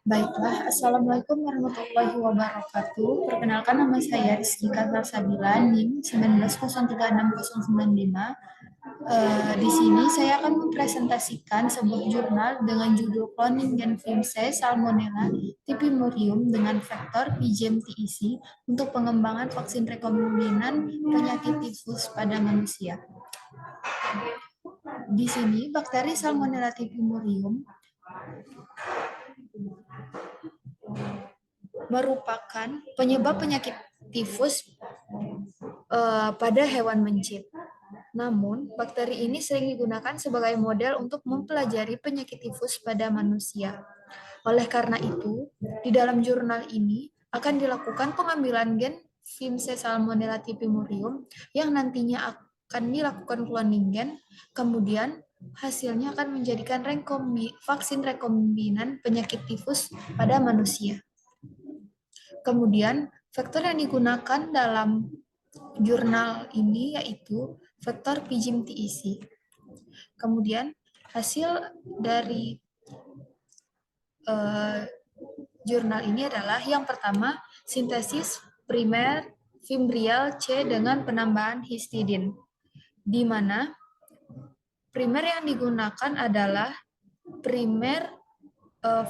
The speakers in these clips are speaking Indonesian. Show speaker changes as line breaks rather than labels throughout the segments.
Baiklah, Assalamualaikum warahmatullahi wabarakatuh. Perkenalkan, nama saya Rizky Katal Sabila, NIM 1903695. Di sini saya akan mempresentasikan sebuah jurnal dengan judul Cloning Gen Vimse Salmonella Typhimurium dengan vektor PGM-TEC untuk pengembangan vaksin rekombinan penyakit tifus pada manusia. Di sini bakteri Salmonella Typhimurium merupakan penyebab penyakit tifus pada hewan mencit. Namun, bakteri ini sering digunakan sebagai model untuk mempelajari penyakit tifus pada manusia. Oleh karena itu, di dalam jurnal ini akan dilakukan pengambilan gen Vimse Salmonella Typhimurium yang nantinya akan dilakukan cloning gen, kemudian hasilnya akan menjadikan vaksin rekombinan penyakit tifus pada manusia. Kemudian, vektor yang digunakan dalam jurnal ini yaitu vektor PGM-TEC. Kemudian, hasil dari jurnal ini adalah yang pertama, sintesis primer fimbrial C dengan penambahan histidin, di mana primer yang digunakan adalah primer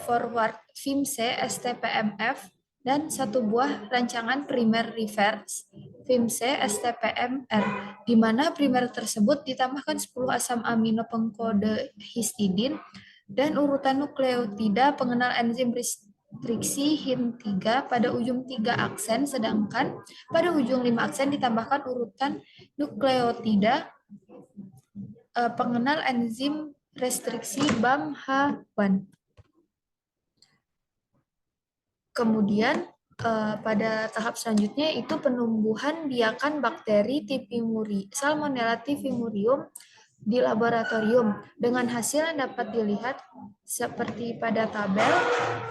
forward Vimse STPMF dan satu buah rancangan primer reverse Vimse STPMR, di mana primer tersebut ditambahkan 10 asam amino pengkode histidin dan urutan nukleotida pengenal enzim restriksi HIN3 pada ujung 3 aksen, sedangkan pada ujung 5 aksen ditambahkan urutan nukleotida pengenal enzim restriksi BAMH1. Kemudian pada tahap selanjutnya itu penumbuhan biakan bakteri Salmonella Typhimurium di laboratorium dengan hasil yang dapat dilihat seperti pada tabel,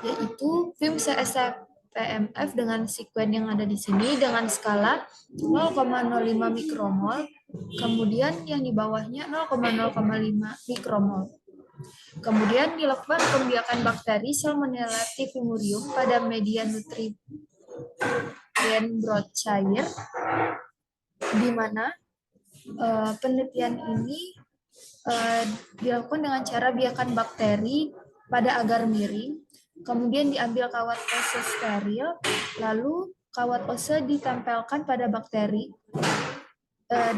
yaitu Vimse STPMF dengan sekuen yang ada di sini dengan skala 0,05 mikromol, kemudian yang di bawahnya 0,05 mikromol. Kemudian dilakukan pembiakan bakteri Salmonella Typhimurium pada media nutrien broth cair, di mana penelitian ini dilakukan dengan cara biakan bakteri pada agar miring, kemudian diambil kawat ose steril, lalu kawat ose ditempelkan pada bakteri,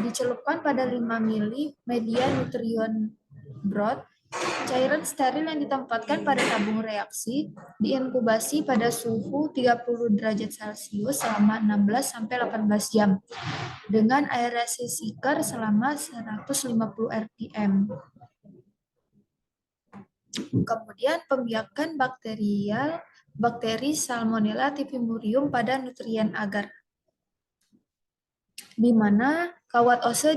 dicelupkan pada 5 ml media nutrien broth. Cairan steril yang ditempatkan pada tabung reaksi diinkubasi pada suhu 30 derajat Celcius selama 16-18 jam dengan aerasi seeker selama 150 rpm. Kemudian pembiakan bakteri Salmonella Typhimurium pada nutrien agar, di mana kawat ose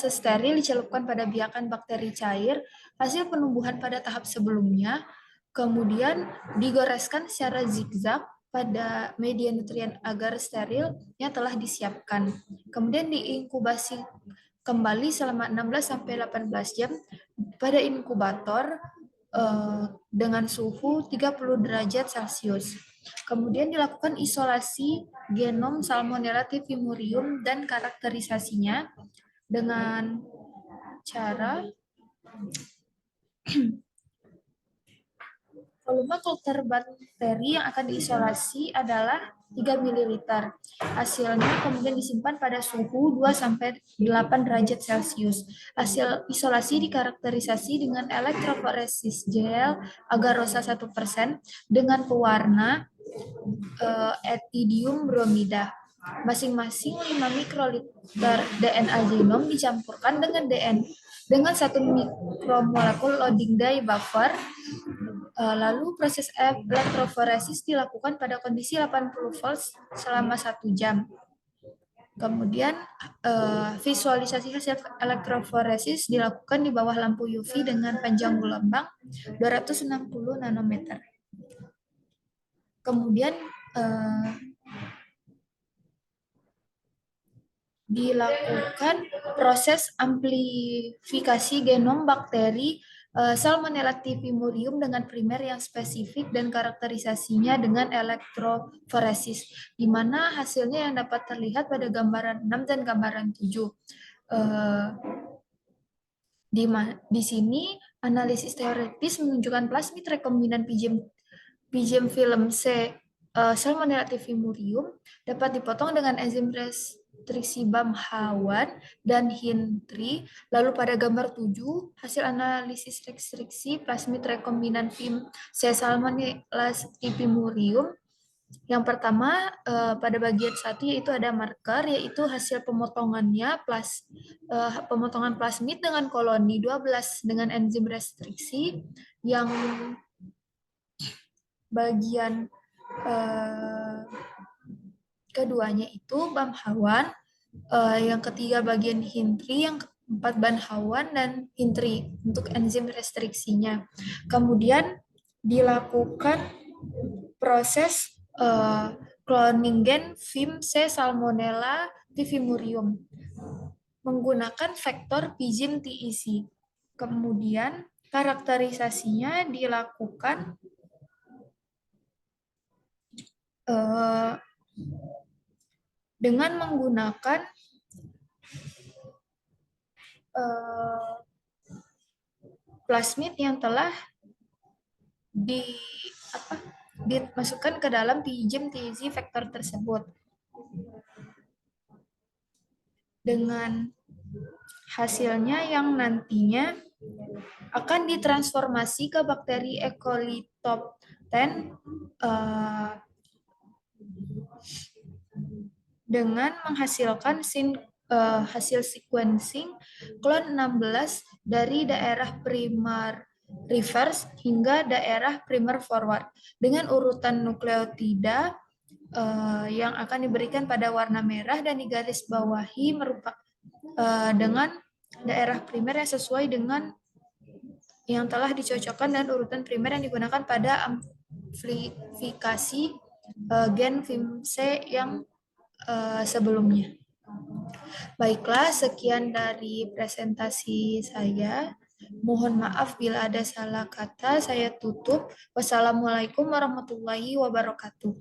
steril dicelupkan pada biakan bakteri cair hasil penumbuhan pada tahap sebelumnya, kemudian digoreskan secara zigzag pada media nutrien agar steril yang telah disiapkan. Kemudian diinkubasi kembali selama 16-18 jam pada inkubator dengan suhu 30 derajat Celcius. Kemudian dilakukan isolasi genom Salmonella Typhimurium dan karakterisasinya dengan cara volume kultur bakteri yang akan diisolasi adalah 3 ml. Hasilnya kemudian disimpan pada suhu 2-8 derajat Celcius. Hasil isolasi dikarakterisasi dengan elektroforesis gel agarosa 1% dengan pewarna ethidium bromida. Masing-masing 5 mikroliter DNA genom dicampurkan dengan 1 mikromolekul loading dye buffer. Lalu proses elektroforesis dilakukan pada kondisi 80 volt selama 1 jam. Kemudian visualisasi hasil elektroforesis dilakukan di bawah lampu UV dengan panjang gelombang 260 nanometer. Kemudian dilakukan proses amplifikasi genom bakteri Salmonella typhimurium dengan primer yang spesifik dan karakterisasinya dengan elektroforesis, di mana hasilnya yang dapat terlihat pada gambaran 6 dan gambaran 7. Di sini analisis teoritis menunjukkan plasmid rekombinan PGM film C Salmonella typhimurium dapat dipotong dengan enzim restriksi BAM-H1 dan HIN3. Lalu pada gambar 7, hasil analisis restriksi plasmid rekombinan film C Salmonella typhimurium. Yang pertama pada bagian 1 yaitu ada marker, yaitu hasil pemotongannya pemotongan plasmid dengan koloni 12 dengan enzim restriksi. Yang bagian keduanya itu BAM-H1, yang ketiga bagian HIN3, yang keempat BAM-H1 dan HIN3 untuk enzim restriksinya. Kemudian dilakukan proses cloning gen film C Salmonella typhimurium menggunakan vektor PGM TEC. Kemudian karakterisasinya dilakukan dengan menggunakan plasmid yang telah dimasukkan ke dalam PGM TEC vektor tersebut. Dengan hasilnya yang nantinya akan ditransformasi ke bakteri E. coli top 10 dengan menghasilkan hasil sequencing klon 16 dari daerah primer reverse hingga daerah primer forward dengan urutan nukleotida yang akan diberikan pada warna merah dan digaris bawahi merupakan dengan daerah primer yang sesuai dengan yang telah dicocokkan dan urutan primer yang digunakan pada amplifikasi gen film C yang sebelumnya. Baiklah, sekian dari presentasi saya. Mohon maaf bila ada salah kata, saya tutup. Wassalamualaikum warahmatullahi wabarakatuh.